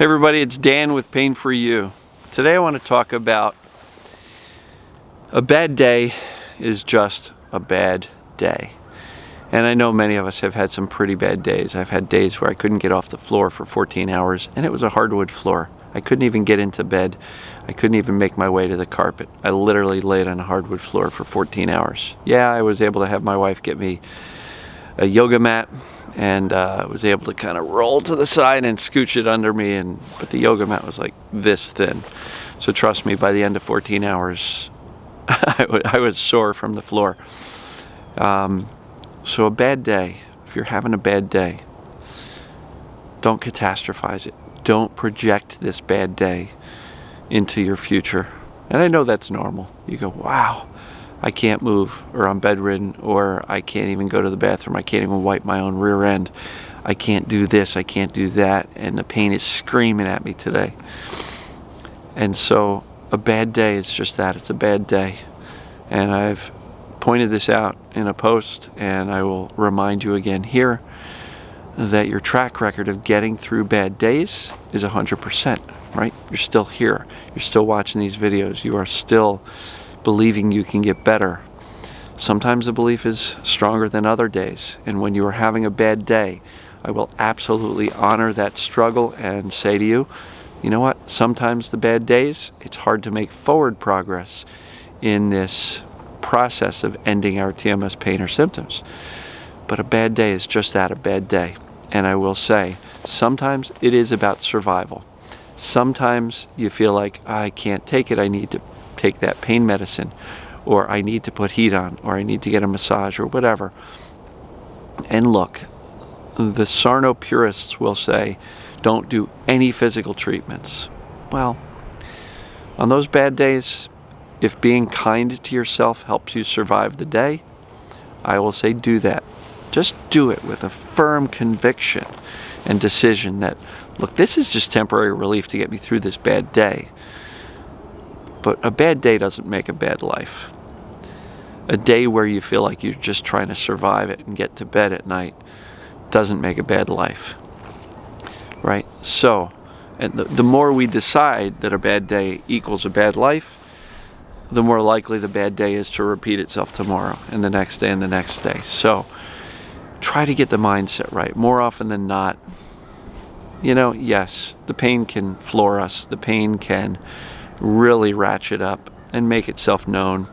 Hey everybody, it's Dan with Pain For You. Today I want to talk about a bad day is just a bad day. And I know many of us have had some pretty bad days. I've had days where I couldn't get off the floor for 14 hours and it was a hardwood floor. I couldn't even get into bed. I couldn't even make my way to the carpet. I literally laid on a hardwood floor for 14 hours. Yeah, I was able to have my wife get me a yoga mat and was able to kind of roll to the side and scooch it under me, but the yoga mat was like this thin. So trust me, by the end of 14 hours, I was sore from the floor. So a bad day, if you're having a bad day, don't catastrophize it. Don't project this bad day into your future. And I know that's normal. You go, wow, I can't move, or I'm bedridden, or I can't even go to the bathroom. I can't even wipe my own rear end. I can't do this, I can't do that, and the pain is screaming at me today. And so a bad day is just that, it's a bad day. And I've pointed this out in a post, and I will remind you again here that your track record of getting through bad days is 100%, right? You're still here. You're still watching these videos. You are still believing you can get better. Sometimes the belief is stronger than other days. And when you are having a bad day, I will absolutely honor that struggle and say to you, you know what? Sometimes the bad days, it's hard to make forward progress in this process of ending our TMS pain or symptoms. But a bad day is just that, a bad day. And I will say, sometimes it is about survival. Sometimes you feel like, I can't take it, I need to take that pain medicine, or I need to put heat on, or I need to get a massage, or whatever. And look, the Sarno purists will say, don't do any physical treatments. Well, on those bad days, if being kind to yourself helps you survive the day, I will say do that. Just do it with a firm conviction and decision that, look, this is just temporary relief to get me through this bad day. But a bad day doesn't make a bad life. A day where you feel like you're just trying to survive it and get to bed at night doesn't make a bad life, right? So, and the more we decide that a bad day equals a bad life, the more likely the bad day is to repeat itself tomorrow and the next day and the next day. So, try to get the mindset right. More often than not, you know, yes, the pain can floor us. The pain can really ratchet up and make itself known.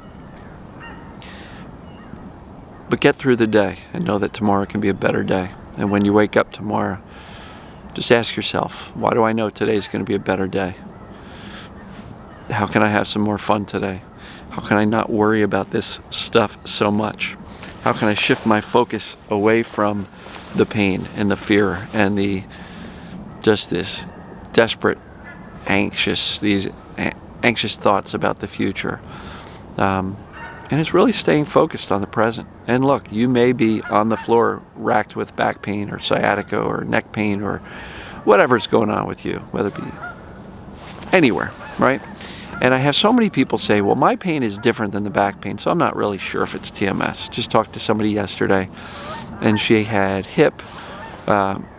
But get through the day and know that tomorrow can be a better day. And when you wake up tomorrow, just ask yourself, why do I know today's going to be a better day? How can I have some more fun today? How can I not worry about this stuff so much? How can I shift my focus away from the pain and the fear and the just this desperate, these anxious thoughts about the future? And it's really staying focused on the present. And look, you may be on the floor racked with back pain or sciatica or neck pain or whatever's going on with you, whether it be anywhere, right? And I have so many people say, well, my pain is different than the back pain, so I'm not really sure if it's TMS. Just talked to somebody yesterday, and she had hip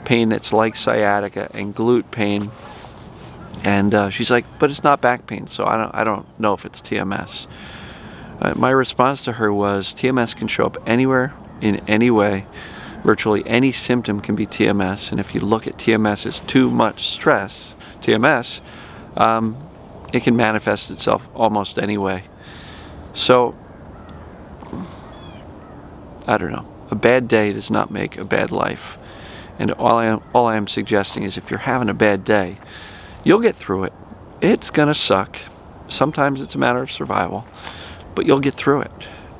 pain that's like sciatica and glute pain. And she's like, but it's not back pain, so I don't know if it's TMS. My response to her was, TMS can show up anywhere, in any way. Virtually any symptom can be TMS. And if you look at TMS as too much stress, TMS, it can manifest itself almost any way. So, I don't know. A bad day does not make a bad life. And all I am suggesting is if you're having a bad day, you'll get through it. It's gonna suck. Sometimes it's a matter of survival, but you'll get through it.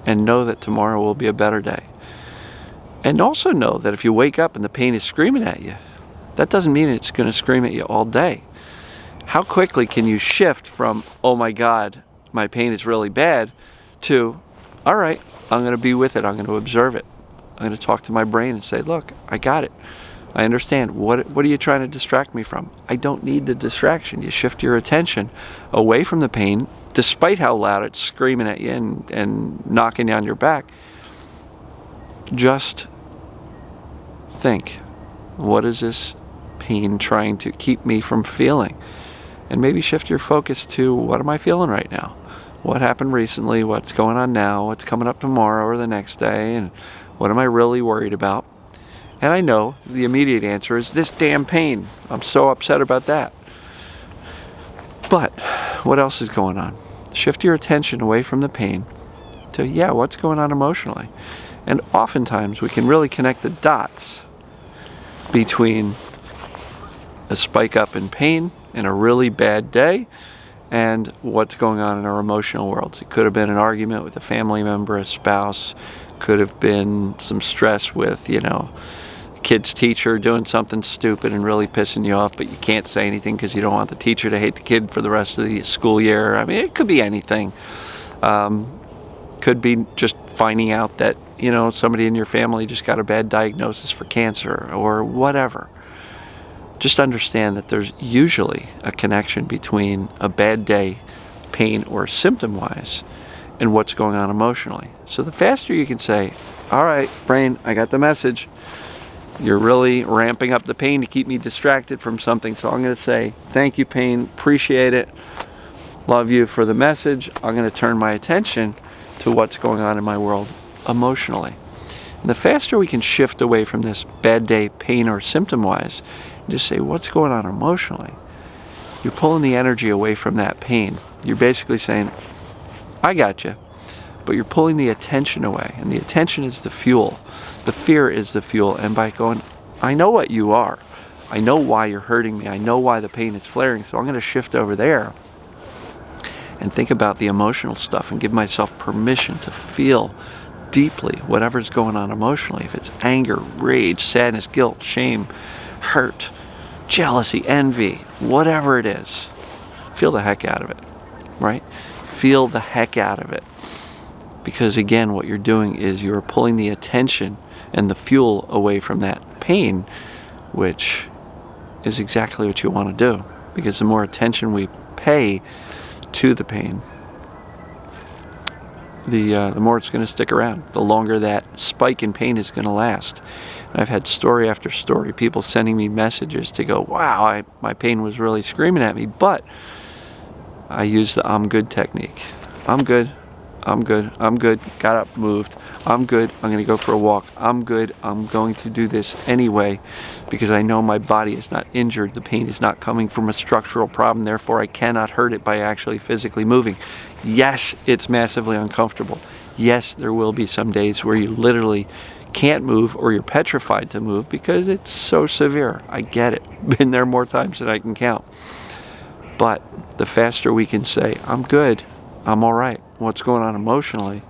And know that tomorrow will be a better day. And also know that if you wake up and the pain is screaming at you, that doesn't mean it's gonna scream at you all day. How quickly can you shift from, oh my God, my pain is really bad, to, all right, I'm gonna be with it, I'm gonna observe it. I'm gonna talk to my brain and say, look, I got it. I understand. What are you trying to distract me from? I don't need the distraction. You shift your attention away from the pain, despite how loud it's screaming at you and knocking down your back. Just think, what is this pain trying to keep me from feeling. And maybe shift your focus to, what am I feeling right now? What happened recently? What's going on now? What's coming up tomorrow or the next day? And what am I really worried about? And I know the immediate answer is this damn pain. I'm so upset about that. But what else is going on? Shift your attention away from the pain to, what's going on emotionally? And oftentimes we can really connect the dots between a spike up in pain and a really bad day and what's going on in our emotional worlds. It could have been an argument with a family member, a spouse, could have been some stress with, kid's teacher doing something stupid and really pissing you off, but you can't say anything because you don't want the teacher to hate the kid for the rest of the school year. I mean, it could be anything. Could be just finding out that, somebody in your family just got a bad diagnosis for cancer or whatever. Just understand that there's usually a connection between a bad day, pain or symptom-wise, and what's going on emotionally. So the faster you can say, all right, brain, I got the message. You're really ramping up the pain to keep me distracted from something. So I'm going to say, thank you, pain. Appreciate it. Love you for the message. I'm going to turn my attention to what's going on in my world emotionally. And the faster we can shift away from this bad day, pain or symptom-wise, and just say, what's going on emotionally? You're pulling the energy away from that pain. You're basically saying, I got you. But you're pulling the attention away. And the attention is the fuel. The fear is the fuel. And by going, I know what you are. I know why you're hurting me. I know why the pain is flaring. So I'm going to shift over there and think about the emotional stuff and give myself permission to feel deeply whatever's going on emotionally. If it's anger, rage, sadness, guilt, shame, hurt, jealousy, envy, whatever it is, feel the heck out of it, right? Feel the heck out of it. Because again, what you're doing is you're pulling the attention and the fuel away from that pain, which is exactly what you want to do. Because the more attention we pay to the pain, the more it's going to stick around. The longer that spike in pain is going to last. And I've had story after story, people sending me messages to go, wow, my pain was really screaming at me, but I used the I'm good technique. I'm good. I'm good. I'm good. Got up, moved. I'm good. I'm going to go for a walk. I'm good. I'm going to do this anyway because I know my body is not injured. The pain is not coming from a structural problem. Therefore, I cannot hurt it by actually physically moving. Yes, it's massively uncomfortable. Yes, there will be some days where you literally can't move or you're petrified to move because it's so severe. I get it. Been there more times than I can count. But the faster we can say, I'm good, I'm all right, what's going on emotionally,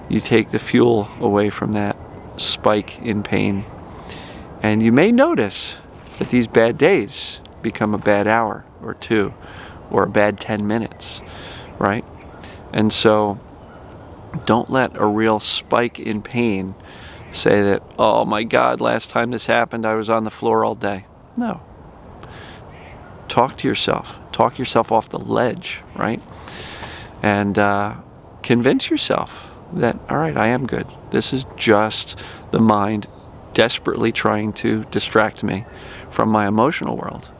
you take the fuel away from that spike in pain. And you may notice that these bad days become a bad hour or two or a bad 10 minutes, right? And so don't let a real spike in pain say that, oh my God, last time this happened, I was on the floor all day. No. Talk to yourself. Talk yourself off the ledge, right? And convince yourself that, all right, I am good. This is just the mind desperately trying to distract me from my emotional world.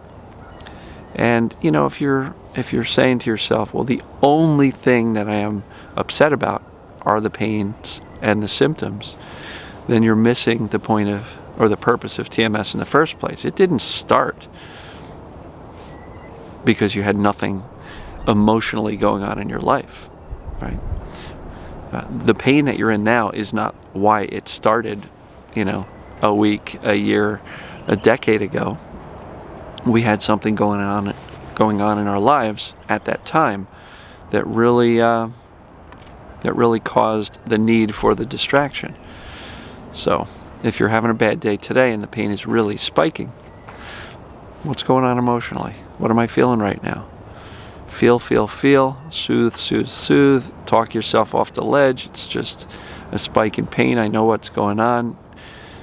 And, if you're saying to yourself, well, the only thing that I am upset about are the pains and the symptoms, then you're missing the point of, or the purpose of TMS in the first place. It didn't start because you had nothing emotionally going on in your life, right? The pain that you're in now is not why it started, a week, a year, a decade ago. We had something going on in our lives at that time that really caused the need for the distraction. So if you're having a bad day today and the pain is really spiking, what's going on emotionally? What am I feeling right now? Feel, soothe, soothe, soothe. Talk yourself off the ledge. It's just a spike in pain. I know what's going on.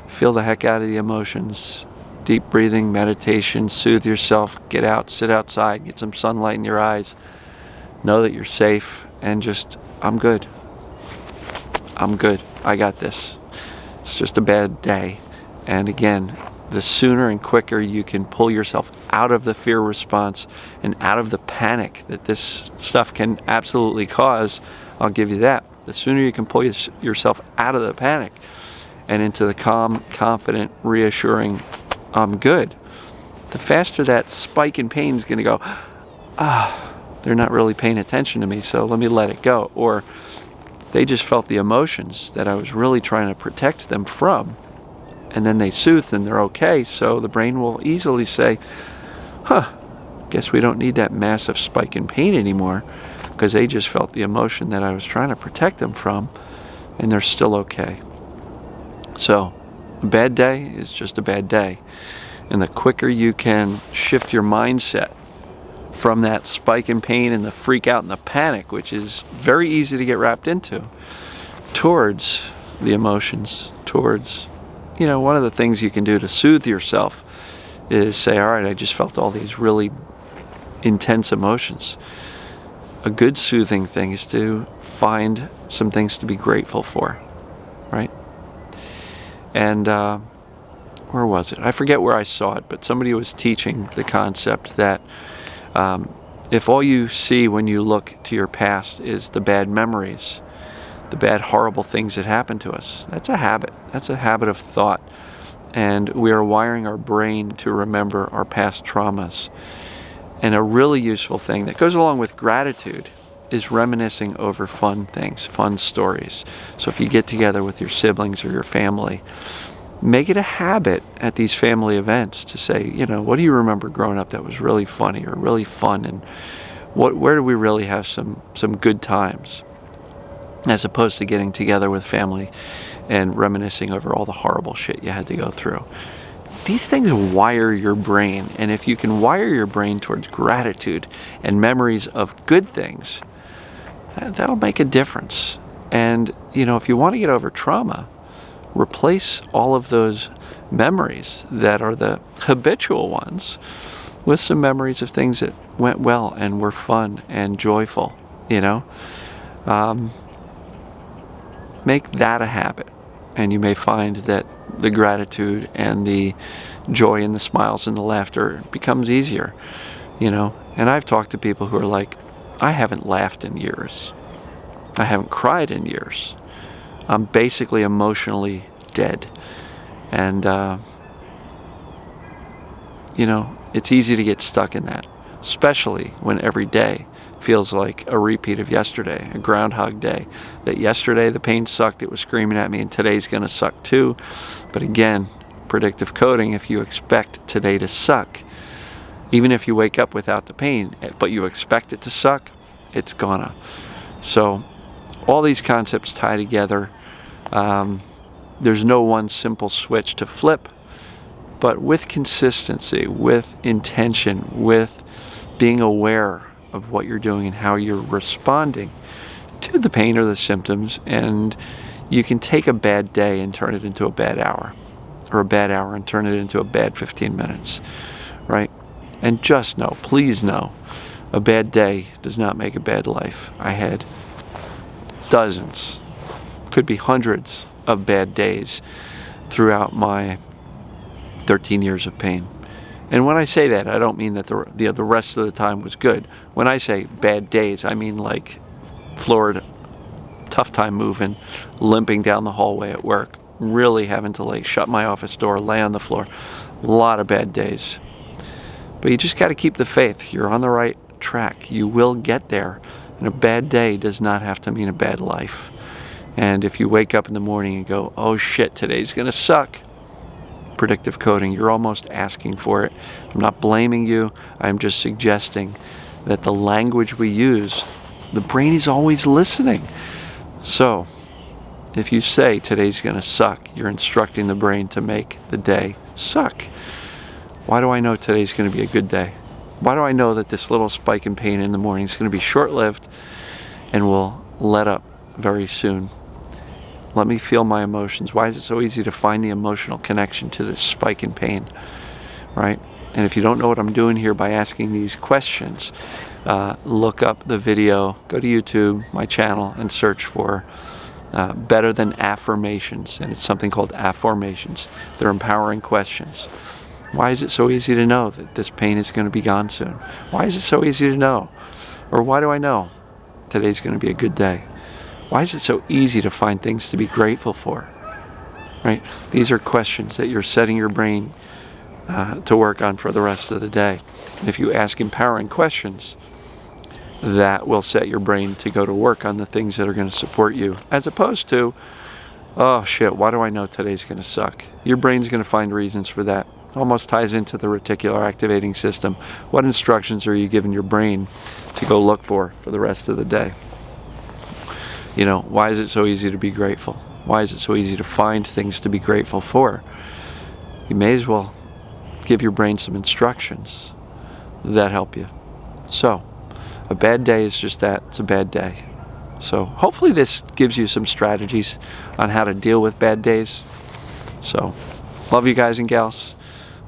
Feel the heck out of the emotions. Deep breathing, meditation, soothe yourself. Get out, sit outside, get some sunlight in your eyes. Know that you're safe and just, I'm good. I'm good. I got this. It's just a bad day. And again, the sooner and quicker you can pull yourself out of the fear response and out of the panic that this stuff can absolutely cause, I'll give you that. The sooner you can pull yourself out of the panic and into the calm, confident, reassuring, I'm good, the faster that spike in pain is going to go, they're not really paying attention to me, so let me let it go. Or they just felt the emotions that I was really trying to protect them from, and then they soothed and they're okay, so the brain will easily say, guess we don't need that massive spike in pain anymore, because they just felt the emotion that I was trying to protect them from, and they're still okay. So a bad day is just a bad day. And the quicker you can shift your mindset from that spike in pain and the freak out and the panic, which is very easy to get wrapped into, towards the emotions, towards, one of the things you can do to soothe yourself is say, all right, I just felt all these really intense emotions. A good soothing thing is to find some things to be grateful for, right? And where was it? I forget where I saw it, but somebody was teaching the concept that if all you see when you look to your past is the bad memories, the bad, horrible things that happened to us, that's a habit. That's a habit of thought. And we are wiring our brain to remember our past traumas. And a really useful thing that goes along with gratitude is reminiscing over fun things, fun stories. So if you get together with your siblings or your family, make it a habit at these family events to say, what do you remember growing up that was really funny or really fun, and where do we really have some good times, as opposed to getting together with family and reminiscing over all the horrible shit you had to go through. These things wire your brain, and if you can wire your brain towards gratitude and memories of good things, that'll make a difference. And if you want to get over trauma, replace all of those memories that are the habitual ones with some memories of things that went well and were fun and joyful. Make that a habit, and you may find that the gratitude and the joy and the smiles and the laughter becomes easier. And I've talked to people who are like, I haven't laughed in years, I haven't cried in years, I'm basically emotionally dead. And it's easy to get stuck in that, especially when every day feels like a repeat of yesterday, a Groundhog Day. That yesterday the pain sucked, it was screaming at me, and today's going to suck too. But again, predictive coding, if you expect today to suck, even if you wake up without the pain, but you expect it to suck, it's gonna. So all these concepts tie together. There's no one simple switch to flip, but with consistency, with intention, with being aware of what you're doing and how you're responding to the pain or the symptoms, and you can take a bad day and turn it into a bad hour, or a bad hour and turn it into a bad 15 minutes, right? And just know, please know, a bad day does not make a bad life. I had dozens, could be hundreds of bad days throughout my 13 years of pain. And when I say that, I don't mean that the rest of the time was good. When I say bad days, I mean like Florida, tough time moving, limping down the hallway at work, really having to shut my office door, lay on the floor. A lot of bad days. But you just got to keep the faith. You're on the right track. You will get there. And a bad day does not have to mean a bad life. And if you wake up in the morning and go, oh shit, today's going to suck, predictive coding, you're almost asking for it. I'm not blaming you. I'm just suggesting that the language we use, the brain is always listening. So if you say today's going to suck, you're instructing the brain to make the day suck. Why do I know today's going to be a good day? Why do I know that this little spike in pain in the morning is going to be short-lived and will let up very soon? Let me feel my emotions. Why is it so easy to find the emotional connection to this spike in pain, right? And if you don't know what I'm doing here by asking these questions, look up the video, go to YouTube, my channel, and search for better than affirmations, and it's something called afformations. They're empowering questions. Why is it so easy to know that this pain is going to be gone soon? Why is it so easy to know? Or why do I know today's going to be a good day? Why is it so easy to find things to be grateful for? Right? These are questions that you're setting your brain to work on for the rest of the day. And if you ask empowering questions, that will set your brain to go to work on the things that are going to support you, as opposed to, oh shit, why do I know today's going to suck? Your brain's going to find reasons for that. Almost ties into the reticular activating system. What instructions are you giving your brain to go look for the rest of the day? You know, why is it so easy to be grateful? Why is it so easy to find things to be grateful for? You may as well give your brain some instructions that help you. So, a bad day is just that. It's a bad day. So hopefully this gives you some strategies on how to deal with bad days. So, love you guys and gals.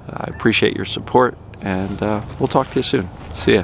I appreciate your support, and we'll talk to you soon. See ya.